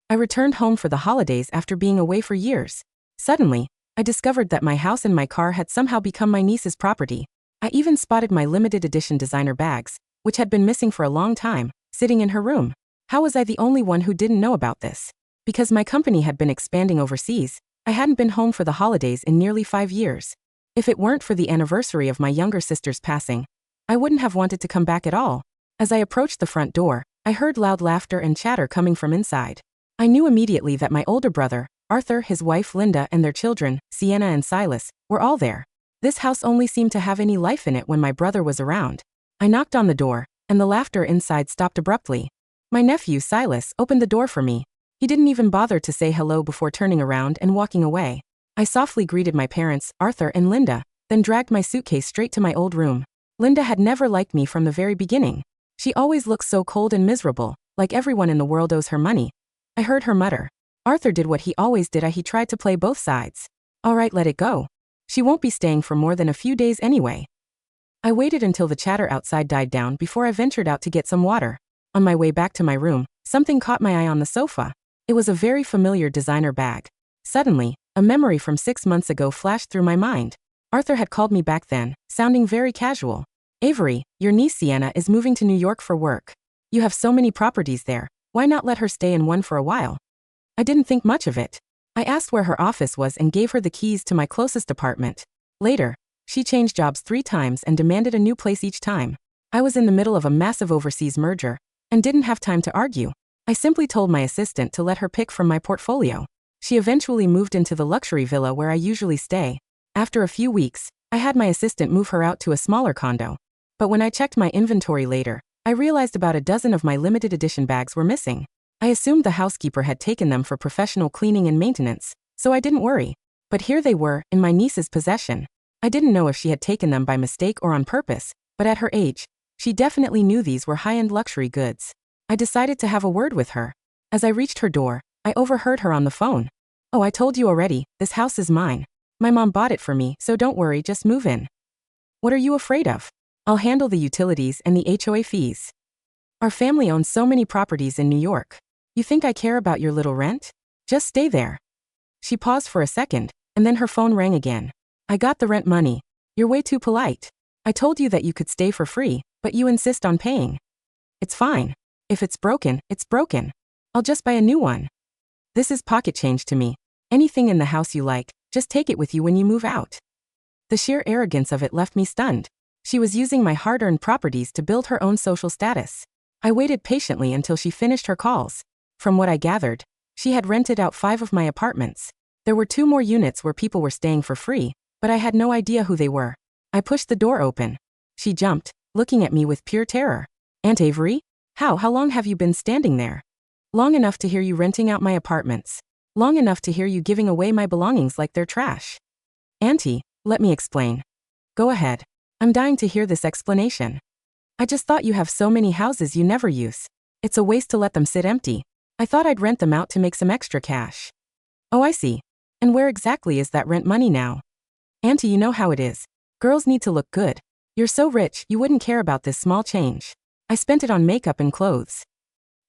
I returned home for the holidays after being away for years. Suddenly, I discovered that my house and my car had somehow become my niece's property. I even spotted my limited edition designer bags, which had been missing for a long time, sitting in her room. How was I the only one who didn't know about this? Because my company had been expanding overseas, I hadn't been home for the holidays in nearly 5 years. If it weren't for the anniversary of my younger sister's passing, I wouldn't have wanted to come back at all. As I approached the front door, I heard loud laughter and chatter coming from inside. I knew immediately that my older brother, Arthur, his wife Linda, and their children, Sienna and Silas, were all there. This house only seemed to have any life in it when my brother was around. I knocked on the door, and the laughter inside stopped abruptly. My nephew, Silas, opened the door for me. He didn't even bother to say hello before turning around and walking away. I softly greeted my parents, Arthur and Linda, then dragged my suitcase straight to my old room. Linda had never liked me from the very beginning. She always looked so cold and miserable, like everyone in the world owes her money. I heard her mutter. Arthur did what he always did. He tried to play both sides. All right, let it go. She won't be staying for more than a few days anyway. I waited until the chatter outside died down before I ventured out to get some water. On my way back to my room, something caught my eye on the sofa. It was a very familiar designer bag. Suddenly, a memory from 6 months ago flashed through my mind. Arthur had called me back then, sounding very casual. Avery, your niece Sienna is moving to New York for work. You have so many properties there, why not let her stay in one for a while? I didn't think much of it. I asked where her office was and gave her the keys to my closest apartment. Later, she changed jobs 3 times and demanded a new place each time. I was in the middle of a massive overseas merger and didn't have time to argue. I simply told my assistant to let her pick from my portfolio. She eventually moved into the luxury villa where I usually stay. After a few weeks, I had my assistant move her out to a smaller condo. But when I checked my inventory later, I realized about a dozen of my limited edition bags were missing. I assumed the housekeeper had taken them for professional cleaning and maintenance, so I didn't worry. But here they were, in my niece's possession. I didn't know if she had taken them by mistake or on purpose, but at her age, she definitely knew these were high-end luxury goods. I decided to have a word with her. As I reached her door, I overheard her on the phone. Oh, I told you already, this house is mine. My mom bought it for me, so don't worry, just move in. What are you afraid of? I'll handle the utilities and the HOA fees. Our family owns so many properties in New York. You think I care about your little rent? Just stay there. She paused for a second, and then her phone rang again. I got the rent money. You're way too polite. I told you that you could stay for free, but you insist on paying. It's fine. If it's broken, it's broken. I'll just buy a new one. This is pocket change to me. Anything in the house you like, just take it with you when you move out. The sheer arrogance of it left me stunned. She was using my hard-earned properties to build her own social status. I waited patiently until she finished her calls. From what I gathered, she had rented out 5 of my apartments. There were 2 more units where people were staying for free, but I had no idea who they were. I pushed the door open. She jumped, looking at me with pure terror. Aunt Avery? How long have you been standing there? Long enough to hear you renting out my apartments. Long enough to hear you giving away my belongings like they're trash. Auntie, let me explain. Go ahead. I'm dying to hear this explanation. I just thought you have so many houses you never use. It's a waste to let them sit empty. I thought I'd rent them out to make some extra cash. Oh, I see. And where exactly is that rent money now? Auntie, you know how it is. Girls need to look good. You're so rich, you wouldn't care about this small change. I spent it on makeup and clothes.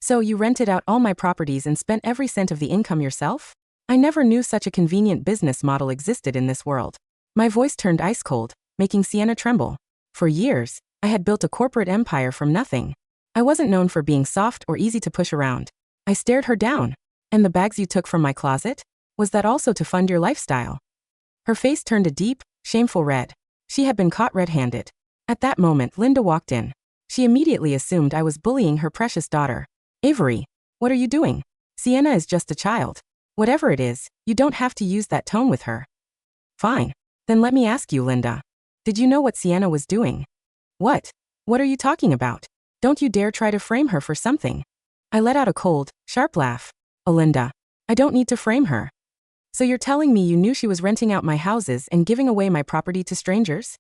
So you rented out all my properties and spent every cent of the income yourself? I never knew such a convenient business model existed in this world. My voice turned ice cold, making Sienna tremble. For years, I had built a corporate empire from nothing. I wasn't known for being soft or easy to push around. I stared her down. And the bags you took from my closet? Was that also to fund your lifestyle? Her face turned a deep, shameful red. She had been caught red-handed. At that moment, Linda walked in. She immediately assumed I was bullying her precious daughter. Avery, what are you doing? Sienna is just a child. Whatever it is, you don't have to use that tone with her. Fine. Then let me ask you, Linda. Did you know what Sienna was doing? What? What are you talking about? Don't you dare try to frame her for something. I let out a cold, sharp laugh. Oh, Linda. I don't need to frame her. So you're telling me you knew she was renting out my houses and giving away my property to strangers?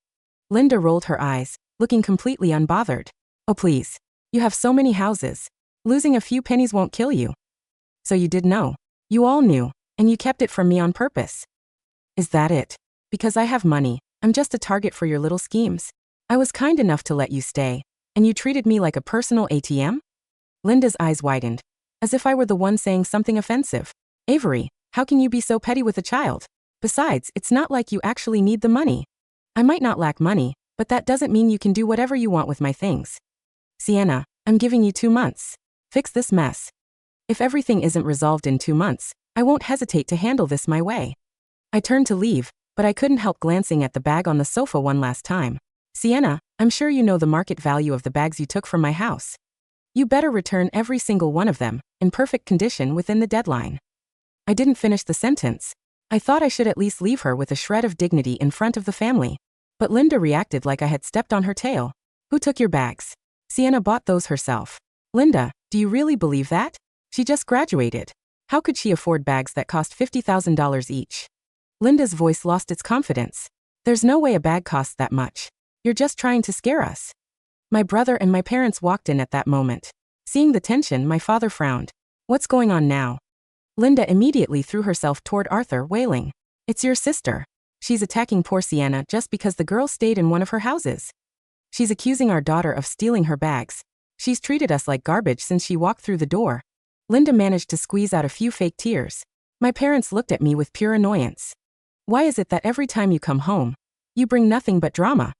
Linda rolled her eyes, looking completely unbothered. Oh, please. You have so many houses. Losing a few pennies won't kill you. So you did know. You all knew, and you kept it from me on purpose. Is that it? Because I have money, I'm just a target for your little schemes. I was kind enough to let you stay, and you treated me like a personal ATM? Linda's eyes widened. as if I were the one saying something offensive. Avery, how can you be so petty with a child? Besides, it's not like you actually need the money. I might not lack money, but that doesn't mean you can do whatever you want with my things. Sienna, I'm giving you 2 months. Fix this mess. If everything isn't resolved in 2 months, I won't hesitate to handle this my way. I turned to leave, but I couldn't help glancing at the bag on the sofa one last time. Sienna, I'm sure you know the market value of the bags you took from my house. You better return every single one of them, in perfect condition within the deadline. I didn't finish the sentence. I thought I should at least leave her with a shred of dignity in front of the family. But Linda reacted like I had stepped on her tail. Who took your bags? Sienna bought those herself. Linda, do you really believe that? She just graduated. How could she afford bags that cost $50,000 each? Linda's voice lost its confidence. There's no way a bag costs that much. You're just trying to scare us. My brother and my parents walked in at that moment. Seeing the tension, my father frowned. What's going on now? Linda immediately threw herself toward Arthur, wailing. It's your sister. She's attacking poor Sienna just because the girl stayed in one of her houses. She's accusing our daughter of stealing her bags. She's treated us like garbage since she walked through the door. Linda managed to squeeze out a few fake tears. My parents looked at me with pure annoyance. Why is it that every time you come home, you bring nothing but drama?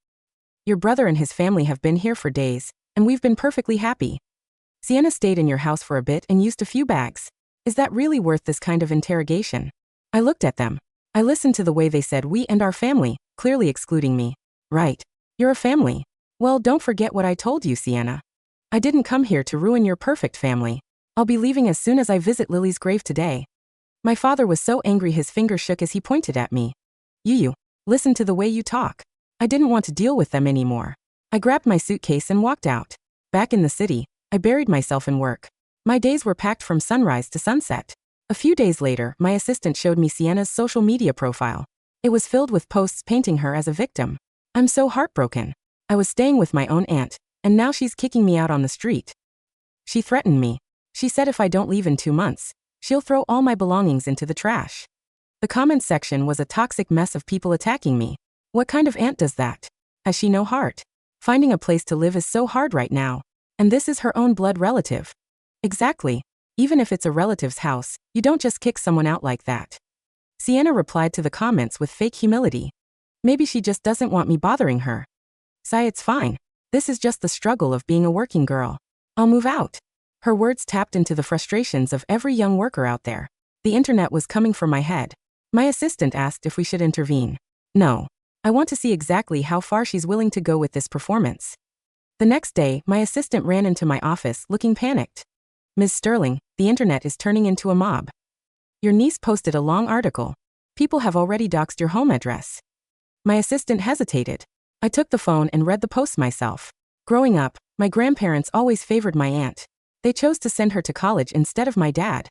Your brother and his family have been here for days, and we've been perfectly happy. Sienna stayed in your house for a bit and used a few bags. Is that really worth this kind of interrogation? I looked at them. I listened to the way they said we and our family, clearly excluding me. Right. You're a family. Well, don't forget what I told you, Sienna. I didn't come here to ruin your perfect family. I'll be leaving as soon as I visit Lily's grave today. My father was so angry his finger shook as he pointed at me. You, listen to the way you talk. I didn't want to deal with them anymore. I grabbed my suitcase and walked out. Back in the city, I buried myself in work. My days were packed from sunrise to sunset. A few days later, my assistant showed me Sienna's social media profile. It was filled with posts painting her as a victim. I'm so heartbroken. I was staying with my own aunt, and now she's kicking me out on the street. She threatened me. She said if I don't leave in 2 months, she'll throw all my belongings into the trash. The comments section was a toxic mess of people attacking me. What kind of aunt does that? Has she no heart? Finding a place to live is so hard right now. And this is her own blood relative. Exactly. Even if it's a relative's house, you don't just kick someone out like that. Sienna replied to the comments with fake humility. Maybe she just doesn't want me bothering her. Sigh, it's fine. This is just the struggle of being a working girl. I'll move out. Her words tapped into the frustrations of every young worker out there. The internet was coming for my head. My assistant asked if we should intervene. No. I want to see exactly how far she's willing to go with this performance. The next day, my assistant ran into my office looking panicked. Ms. Sterling, the internet is turning into a mob. Your niece posted a long article. People have already doxed your home address. My assistant hesitated. I took the phone and read the post myself. Growing up, my grandparents always favored my aunt. They chose to send her to college instead of my dad.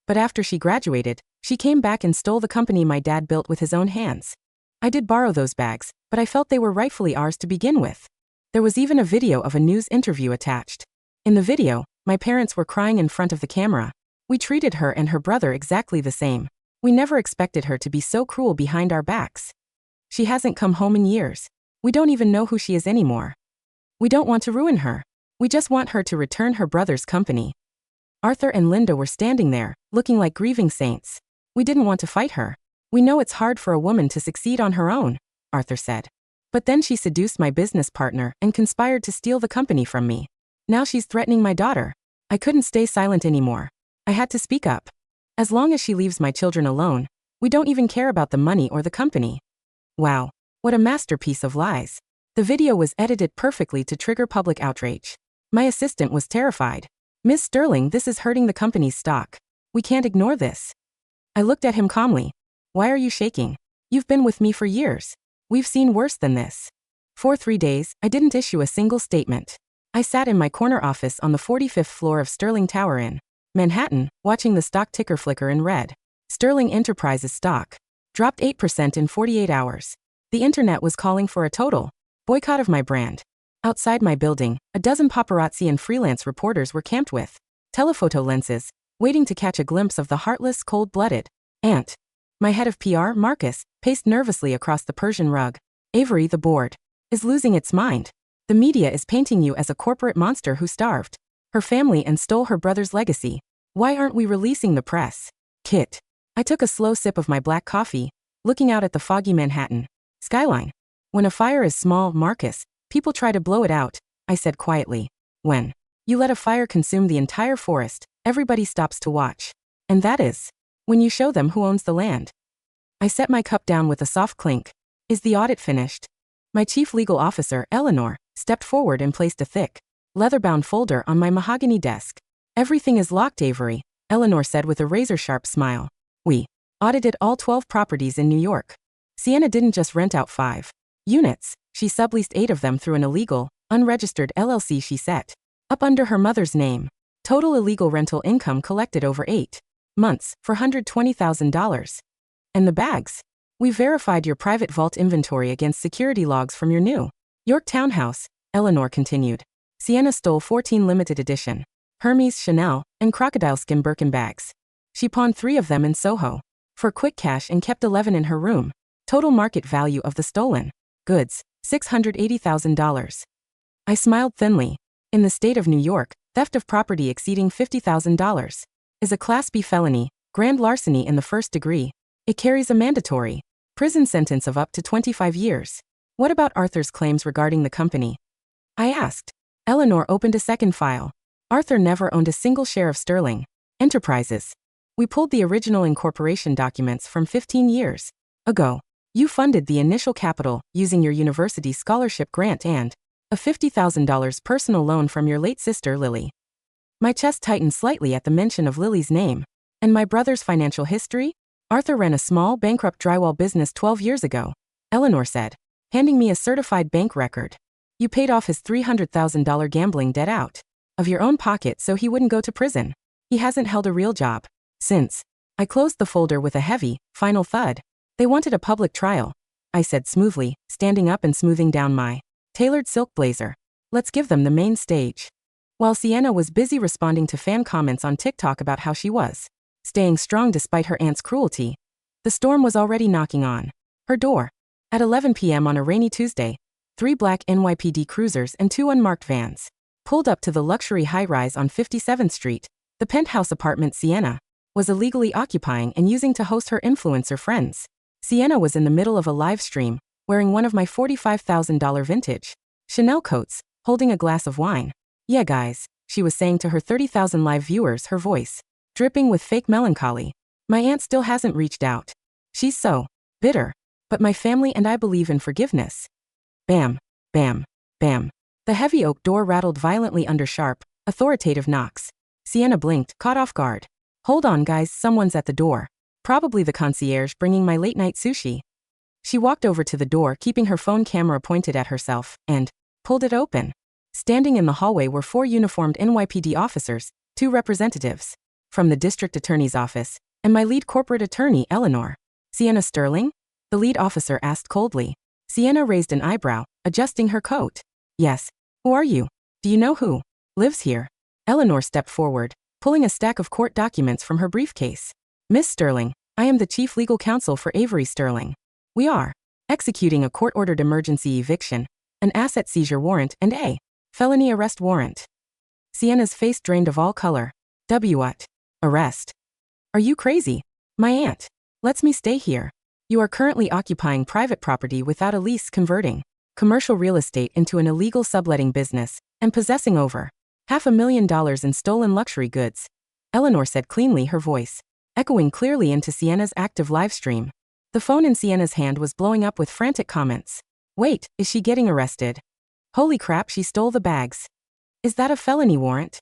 But after she graduated, she came back and stole the company my dad built with his own hands. I did borrow those bags, but I felt they were rightfully ours to begin with. There was even a video of a news interview attached. In the video, my parents were crying in front of the camera. We treated her and her brother exactly the same. We never expected her to be so cruel behind our backs. She hasn't come home in years. We don't even know who she is anymore. We don't want to ruin her. We just want her to return her brother's company. Arthur and Linda were standing there, looking like grieving saints. We didn't want to fight her. We know it's hard for a woman to succeed on her own, Arthur said. But then she seduced my business partner and conspired to steal the company from me. Now she's threatening my daughter. I couldn't stay silent anymore. I had to speak up. As long as she leaves my children alone, we don't even care about the money or the company. Wow, what a masterpiece of lies. The video was edited perfectly to trigger public outrage. My assistant was terrified. Ms. Sterling, this is hurting the company's stock. We can't ignore this. I looked at him calmly. Why are you shaking? You've been with me for years. We've seen worse than this. For 3 days, I didn't issue a single statement. I sat in my corner office on the 45th floor of Sterling Tower in Manhattan, watching the stock ticker flicker in red. Sterling Enterprises stock dropped 8% in 48 hours. The internet was calling for a total boycott of my brand. Outside my building, a dozen paparazzi and freelance reporters were camped with telephoto lenses, waiting to catch a glimpse of the heartless, cold-blooded aunt. My head of PR, Marcus, paced nervously across the Persian rug. Avery, the board, is losing its mind. The media is painting you as a corporate monster who starved her family and stole her brother's legacy. Why aren't we releasing the press? Kit. I took a slow sip of my black coffee, looking out at the foggy Manhattan skyline. When a fire is small, Marcus, people try to blow it out, I said quietly. When you let a fire consume the entire forest, everybody stops to watch. And that is when you show them who owns the land. I set my cup down with a soft clink. Is the audit finished? My chief legal officer, Eleanor, stepped forward and placed a thick, leather-bound folder on my mahogany desk. Everything is locked, Avery, Eleanor said with a razor-sharp smile. We audited all 12 properties in New York. Sienna didn't just rent out 5 units, she subleased 8 of them through an illegal, unregistered LLC she set up under her mother's name. Total illegal rental income collected over 8 months for $120,000. And the bags? We verified your private vault inventory against security logs from your New York townhouse, Eleanor continued. Sienna stole 14 limited edition Hermes, Chanel, and crocodile skin Birkin bags. She pawned 3 of them in Soho for quick cash and kept 11 in her room. Total market value of the stolen goods, $680,000. I smiled thinly. In the state of New York, theft of property exceeding $50,000 is a Class B felony, grand larceny in the first degree. It carries a mandatory prison sentence of up to 25 years. What about Arthur's claims regarding the company? I asked. Eleanor opened a second file. Arthur never owned a single share of Sterling Enterprises. We pulled the original incorporation documents from 15 years ago. You funded the initial capital using your university scholarship grant and a $50,000 personal loan from your late sister, Lily. My chest tightened slightly at the mention of Lily's name. And my brother's financial history? Arthur ran a small, bankrupt drywall business 12 years ago, Eleanor said, handing me a certified bank record. You paid off his $300,000 gambling debt out of your own pocket so he wouldn't go to prison. He hasn't held a real job since. I closed the folder with a heavy, final thud. They wanted a public trial, I said smoothly, standing up and smoothing down my tailored silk blazer. Let's give them the main stage. While Sienna was busy responding to fan comments on TikTok about how she was staying strong despite her aunt's cruelty, the storm was already knocking on her door. At 11 p.m. on a rainy Tuesday, 3 black NYPD cruisers and 2 unmarked vans pulled up to the luxury high-rise on 57th Street, the penthouse apartment Sienna was illegally occupying and using to host her influencer friends. Sienna was in the middle of a live stream, wearing one of my $45,000 vintage Chanel coats, holding a glass of wine. Yeah guys, she was saying to her 30,000 live viewers, her voice dripping with fake melancholy. My aunt still hasn't reached out. She's so bitter. But my family and I believe in forgiveness. Bam, bam, bam. The heavy oak door rattled violently under sharp, authoritative knocks. Sienna blinked, caught off guard. Hold on guys, someone's at the door. Probably the concierge bringing my late-night sushi. She walked over to the door, keeping her phone camera pointed at herself, and pulled it open. Standing in the hallway were 4 uniformed NYPD officers, 2 representatives from the district attorney's office, and my lead corporate attorney, Eleanor. Sienna Sterling? The lead officer asked coldly. Sienna raised an eyebrow, adjusting her coat. Yes. Who are you? Do you know who lives here? Eleanor stepped forward, pulling a stack of court documents from her briefcase. Miss Sterling, I am the chief legal counsel for Avery Sterling. We are executing a court-ordered emergency eviction, an asset seizure warrant, and a felony arrest warrant. Sienna's face drained of all color. What? Arrest? Are you crazy? My aunt lets me stay here. You are currently occupying private property without a lease, converting commercial real estate into an illegal subletting business, and possessing over $500,000 in stolen luxury goods, Eleanor said cleanly, her voice echoing clearly into Sienna's active live stream. The phone in Sienna's hand was blowing up with frantic comments. Wait, is she getting arrested? Holy crap, she stole the bags. Is that a felony warrant?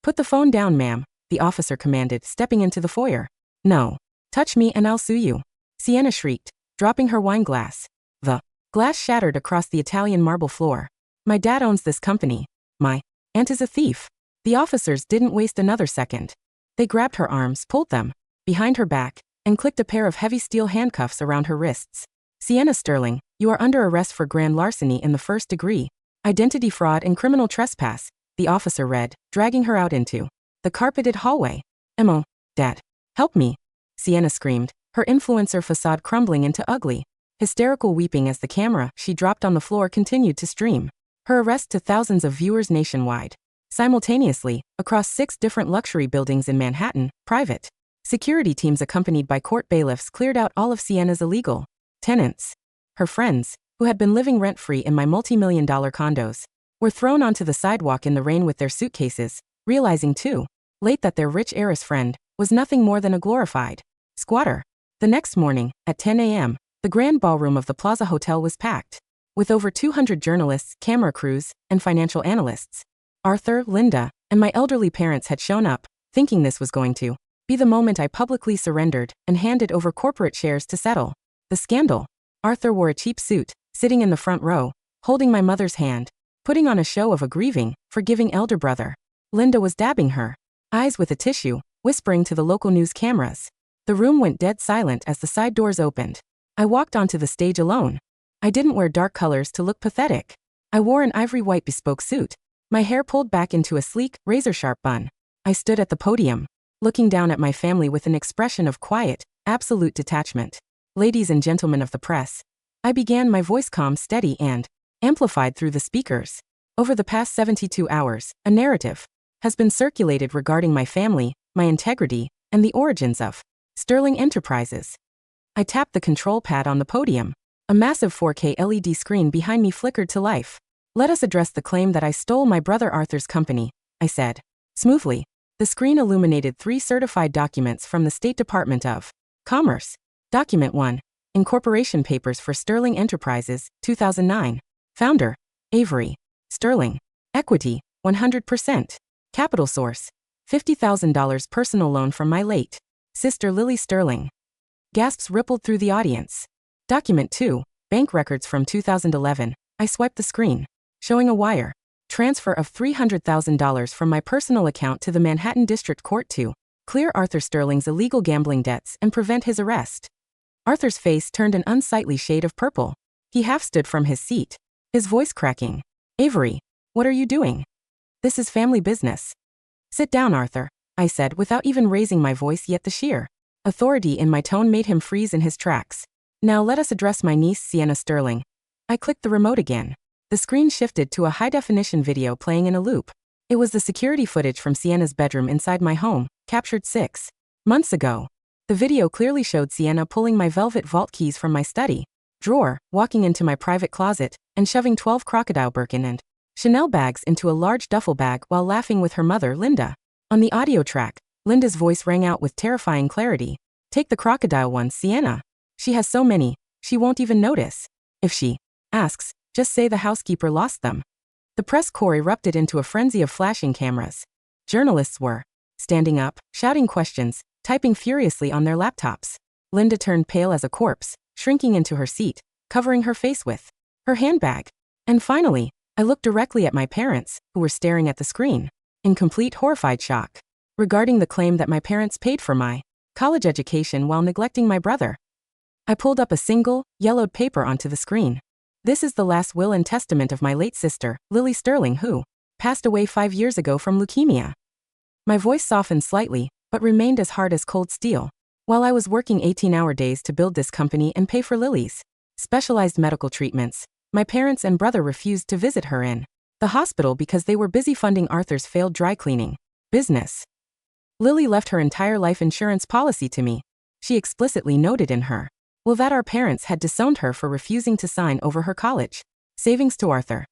Put the phone down, ma'am, the officer commanded, stepping into the foyer. No. Touch me and I'll sue you. Sienna shrieked, dropping her wine glass. The glass shattered across the Italian marble floor. My dad owns this company. My aunt is a thief. The officers didn't waste another second. They grabbed her arms, pulled them behind her back, and clicked a pair of heavy steel handcuffs around her wrists. Sienna Sterling, you are under arrest for grand larceny in the first degree, identity fraud and criminal trespass, the officer read, dragging her out into the carpeted hallway. Emma, Dad, help me, Sienna screamed, her influencer facade crumbling into ugly, hysterical weeping as the camera she dropped on the floor continued to stream her arrest to thousands of viewers nationwide. Simultaneously, across 6 different luxury buildings in Manhattan, private security teams accompanied by court bailiffs cleared out all of Sienna's illegal tenants. Her friends, who had been living rent-free in my multi-million-dollar condos, were thrown onto the sidewalk in the rain with their suitcases, realizing too late that their rich heiress friend was nothing more than a glorified squatter. The next morning, at 10 a.m., the grand ballroom of the Plaza Hotel was packed, with over 200 journalists, camera crews, and financial analysts. Arthur, Linda, and my elderly parents had shown up, thinking this was going to be the moment I publicly surrendered and handed over corporate shares to settle the scandal. Arthur wore a cheap suit, sitting in the front row, holding my mother's hand, putting on a show of a grieving, forgiving elder brother. Linda was dabbing her eyes with a tissue, whispering to the local news cameras. The room went dead silent as the side doors opened. I walked onto the stage alone. I didn't wear dark colors to look pathetic. I wore an ivory white bespoke suit, my hair pulled back into a sleek, razor-sharp bun. I stood at the podium, looking down at my family with an expression of quiet, absolute detachment. Ladies and gentlemen of the press, I began, my voice calm, steady, and amplified through the speakers. Over the past 72 hours, a narrative has been circulated regarding my family, my integrity, and the origins of Sterling Enterprises. I tapped the control pad on the podium. A massive 4K LED screen behind me flickered to life. Let us address the claim that I stole my brother Arthur's company, I said. Smoothly, the screen illuminated 3 certified documents from the State Department of Commerce. Document 1. Incorporation Papers for Sterling Enterprises, 2009. Founder, Avery Sterling. Equity, 100%. Capital source, $50,000 personal loan from my late sister Lily Sterling. Gasps rippled through the audience. Document 2. Bank records from 2011. I swiped the screen, showing a wire transfer of $300,000 from my personal account to the Manhattan District Court to clear Arthur Sterling's illegal gambling debts and prevent his arrest. Arthur's face turned an unsightly shade of purple. He half stood from his seat, his voice cracking. Avery, what are you doing? This is family business. Sit down, Arthur, I said without even raising my voice, yet the sheer authority in my tone made him freeze in his tracks. Now let us address my niece, Sienna Sterling. I clicked the remote again. The screen shifted to a high-definition video playing in a loop. It was the security footage from Sienna's bedroom inside my home, captured 6 months ago. The video clearly showed Sienna pulling my velvet vault keys from my study drawer, walking into my private closet, and shoving 12 crocodile Birkin and Chanel bags into a large duffel bag while laughing with her mother, Linda. On the audio track, Linda's voice rang out with terrifying clarity. Take the crocodile ones, Sienna. She has so many, she won't even notice. If she asks, just say the housekeeper lost them. The press corps erupted into a frenzy of flashing cameras. Journalists were standing up, shouting questions, typing furiously on their laptops. Linda turned pale as a corpse, shrinking into her seat, covering her face with her handbag. And finally, I looked directly at my parents, who were staring at the screen, in complete horrified shock, regarding the claim that my parents paid for my college education while neglecting my brother. I pulled up a single, yellowed paper onto the screen. This is the last will and testament of my late sister, Lily Sterling, who passed away 5 years ago from leukemia. My voice softened slightly, but remained as hard as cold steel. While I was working 18-hour days to build this company and pay for Lily's specialized medical treatments, my parents and brother refused to visit her in the hospital because they were busy funding Arthur's failed dry cleaning business. Lily left her entire life insurance policy to me. She explicitly noted in her will that our parents had disowned her for refusing to sign over her college savings to Arthur.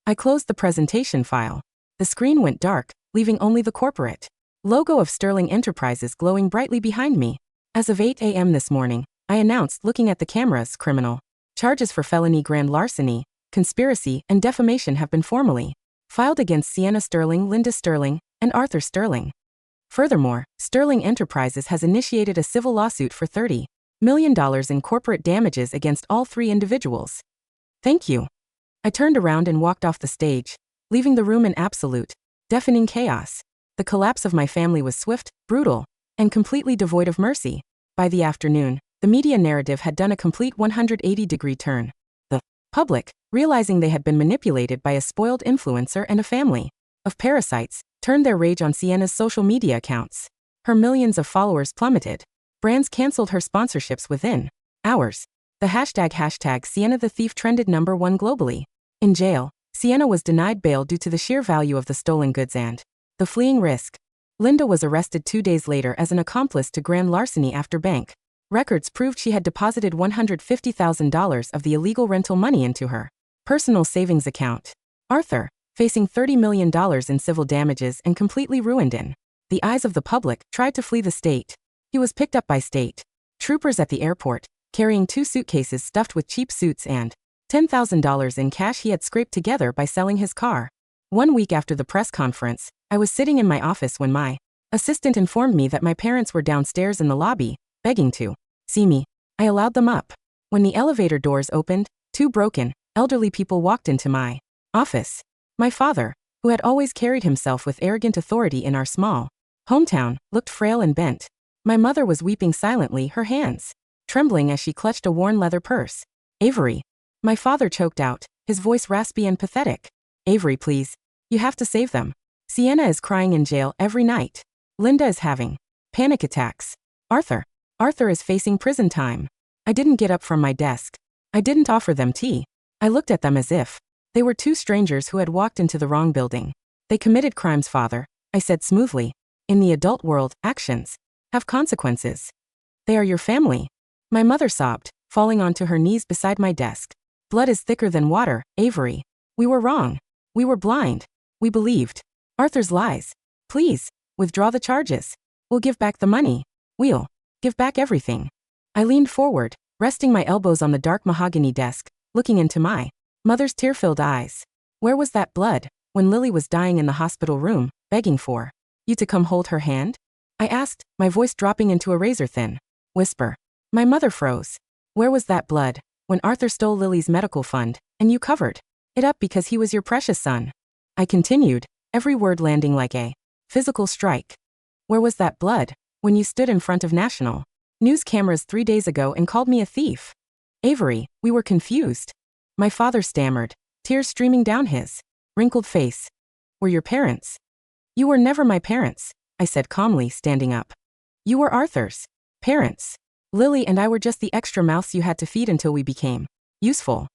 I closed the presentation file. The screen went dark, leaving only the corporate logo of Sterling Enterprises glowing brightly behind me. As of 8 a.m. this morning, I announced, looking at the cameras, criminal charges for felony grand larceny, conspiracy, and defamation have been formally filed against Sienna Sterling, Linda Sterling, and Arthur Sterling. Furthermore, Sterling Enterprises has initiated a civil lawsuit for $30 million in corporate damages against all 3 individuals. Thank you. I turned around and walked off the stage, leaving the room in absolute, deafening chaos. The collapse of my family was swift, brutal, and completely devoid of mercy. By the afternoon, the media narrative had done a complete 180-degree turn. The public, realizing they had been manipulated by a spoiled influencer and a family of parasites, turned their rage on Sienna's social media accounts. Her millions of followers plummeted. Brands canceled her sponsorships within hours. The hashtag Sienna the Thief trended #1 globally. In jail, Sienna was denied bail due to the sheer value of the stolen goods and the fleeing risk. Linda was arrested 2 days later as an accomplice to grand larceny after bank records proved she had deposited $150,000 of the illegal rental money into her personal savings account. Arthur, facing $30 million in civil damages and completely ruined in the eyes of the public, tried to flee the state. He was picked up by state troopers at the airport, carrying 2 suitcases stuffed with cheap suits and $10,000 in cash he had scraped together by selling his car. 1 week after the press conference, I was sitting in my office when my assistant informed me that my parents were downstairs in the lobby, begging to see me. I allowed them up. When the elevator doors opened, 2 broken, elderly people walked into my office. My father, who had always carried himself with arrogant authority in our small hometown, looked frail and bent. My mother was weeping silently, her hands trembling as she clutched a worn leather purse. Avery. My father choked out, his voice raspy and pathetic. Avery, please. You have to save them. Sienna is crying in jail every night. Linda is having panic attacks. Arthur is facing prison time. I didn't get up from my desk. I didn't offer them tea. I looked at them as if they were 2 strangers who had walked into the wrong building. They committed crimes, father, I said smoothly. In the adult world, actions have consequences. They are your family. My mother sobbed, falling onto her knees beside my desk. Blood is thicker than water, Avery. We were wrong. We were blind. We believed Arthur's lies. Please, withdraw the charges. We'll give back the money. We'll give back everything. I leaned forward, resting my elbows on the dark mahogany desk, looking into my mother's tear-filled eyes. Where was that blood when Lily was dying in the hospital room, begging for you to come hold her hand? I asked, my voice dropping into a razor-thin whisper. My mother froze. Where was that blood when Arthur stole Lily's medical fund, and you covered it up because he was your precious son? I continued, every word landing like a physical strike. Where was that blood when you stood in front of national news cameras 3 days ago and called me a thief? Avery, we were confused. My father stammered, tears streaming down his wrinkled face. Were your parents? You were never my parents, I said calmly, standing up. You were Arthur's parents. Lily and I were just the extra mouths you had to feed until we became useful.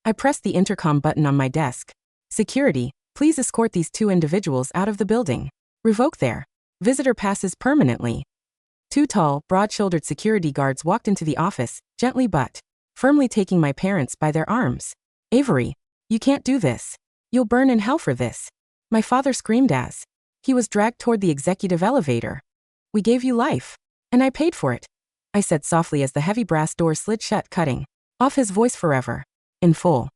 I pressed the intercom button on my desk. Security, please escort these 2 individuals out of the building. Revoke their visitor passes permanently. 2 tall, broad-shouldered security guards walked into the office, gently but firmly taking my parents by their arms. Avery, you can't do this. You'll burn in hell for this. My father screamed as he was dragged toward the executive elevator. We gave you life, and I paid for it, I said softly as the heavy brass door slid shut, cutting off his voice forever. In full.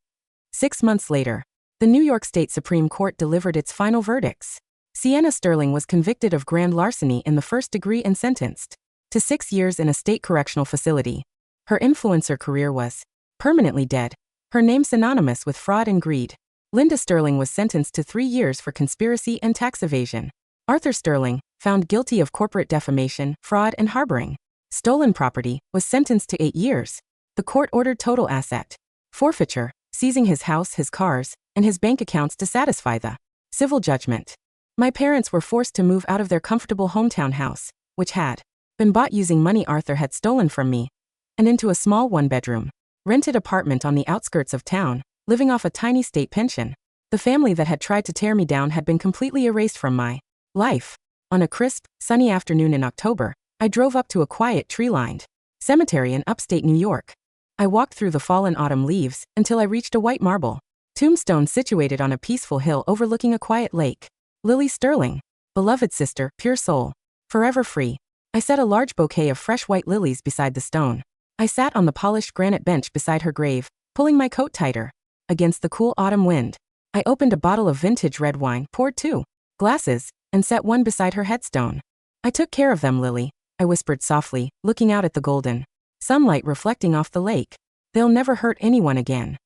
6 months later, the New York State Supreme Court delivered its final verdicts. Sienna Sterling was convicted of grand larceny in the 1st degree and sentenced to 6 years in a state correctional facility. Her influencer career was permanently dead, her name synonymous with fraud and greed. Linda Sterling was sentenced to 3 years for conspiracy and tax evasion. Arthur Sterling, found guilty of corporate defamation, fraud, and harboring stolen property, was sentenced to 8 years. The court ordered total asset forfeiture, seizing his house, his cars, and his bank accounts to satisfy the civil judgment. My parents were forced to move out of their comfortable hometown house, which had been bought using money Arthur had stolen from me, and into a small 1-bedroom, rented apartment on the outskirts of town, living off a tiny state pension. The family that had tried to tear me down had been completely erased from my life. On a crisp, sunny afternoon in October, I drove up to a quiet, tree-lined cemetery in upstate New York. I walked through the fallen autumn leaves until I reached a white marble tombstone situated on a peaceful hill overlooking a quiet lake. Lily Sterling, beloved sister, pure soul, forever free. I set a large bouquet of fresh white lilies beside the stone. I sat on the polished granite bench beside her grave, pulling my coat tighter against the cool autumn wind. I opened a bottle of vintage red wine, poured 2 glasses, and set one beside her headstone. I took care of them, Lily, I whispered softly, looking out at the golden sunlight reflecting off the lake. They'll never hurt anyone again.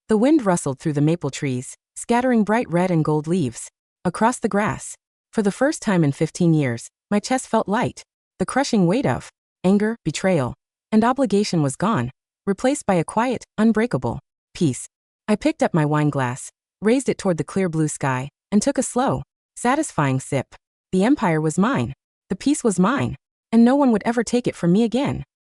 The wind rustled through the maple trees, scattering bright red and gold leaves across the grass. For the first time in 15 years, my chest felt light. The crushing weight of anger, betrayal, and obligation was gone, replaced by a quiet, unbreakable peace. I picked up my wine glass, raised it toward the clear blue sky, and took a slow, satisfying sip. The empire was mine. The peace was mine. And no one would ever take it from me again.